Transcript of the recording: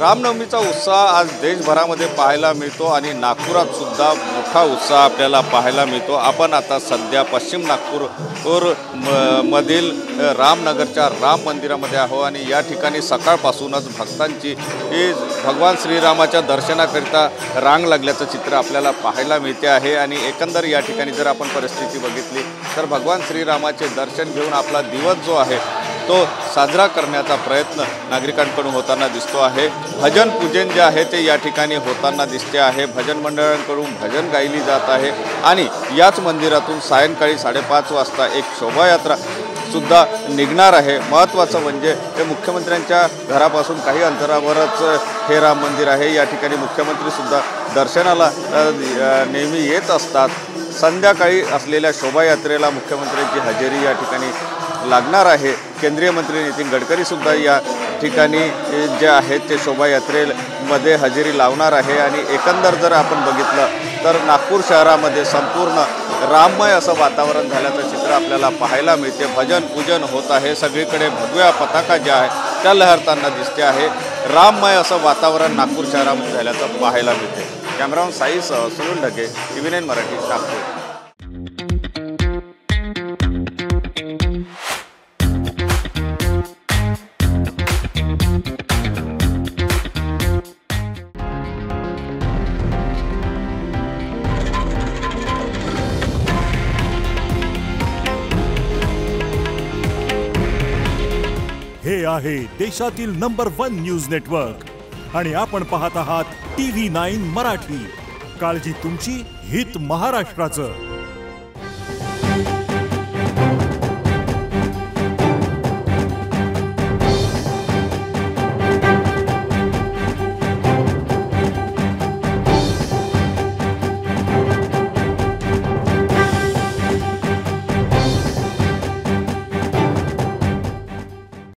रामनवमीचा उत्साह आज देशभरामध्ये पाहायला मिळतो आणि नागपुरात सुद्धा मोठा उत्साह आपल्याला पाहायला मिळतो। आपण आता सध्या पश्चिम नागपूर मधील रामनगरच्या राम मंदिरामध्ये आहो आणि या ठिकाणी सकाळपासूनच भक्तांची भगवान श्रीरामाच्या दर्शनाकरिता रांग लागल्याचं चित्र आपल्याला पाहायला मिळते आहे। आणि एकंदर या ठिकाणी जर आपण परिस्थिती बघितली तर भगवान श्रीरामाचे दर्शन घेऊन आपला दिवस जो आहे तो साजरा करण्याचा प्रयत्न नागरिकांकडून होताना दिसतो आहे। भजन पूजन जे आहे ते या ठिकाणी होताना दिसते आहे। भजन मंडळांकडून भजन गायली जात आहे आणि याच मंदिरातून सायंकाळी 5:30 वाजता एक शोभायात्रा सुद्धा निघणार आहे। महत्त्वाचं म्हणजे हे मुख्यमंत्र्यांच्या घरापासून काही अंतरावरच हे राम मंदिर आहे। या ठिकाणी मुख्यमंत्री सुद्धा दर्शनाला नेहमी येत असतात। संध्याकाळी असलेल्या शोभायात्रेला मुख्यमंत्र्यांची हजेरी या ठिकाणी लागणार आहे। केंद्रीय मंत्री नितीन गडकरी सुद्धा या ठिकाणी जे आहेत ते शोभायात्रेमध्ये हजेरी लावणार आहे। आणि एकंदर जर आपण बघितलं तर नागपूर शहरामध्ये संपूर्ण राममय असं वातावरण झाल्याचं चित्र आपल्याला पाहायला मिळते। भजन पूजन होत आहे, सगळीकडे भगव्या पताका ज्या आहे त्या लहरताना दिसते आहे। राममय असं वातावरण नागपूर शहरामध्ये झाल्याचं पाहायला मिळते। कॅमेरामन साईसह सुनील ढगे, TV9 मराठी, नागपूर। हे आहे देशातील नंबर 1 न्यूज नेटवर्क आणि आपण पाहत आहात TV9 मराठी। काळजी तुमची, हित महाराष्ट्राचं।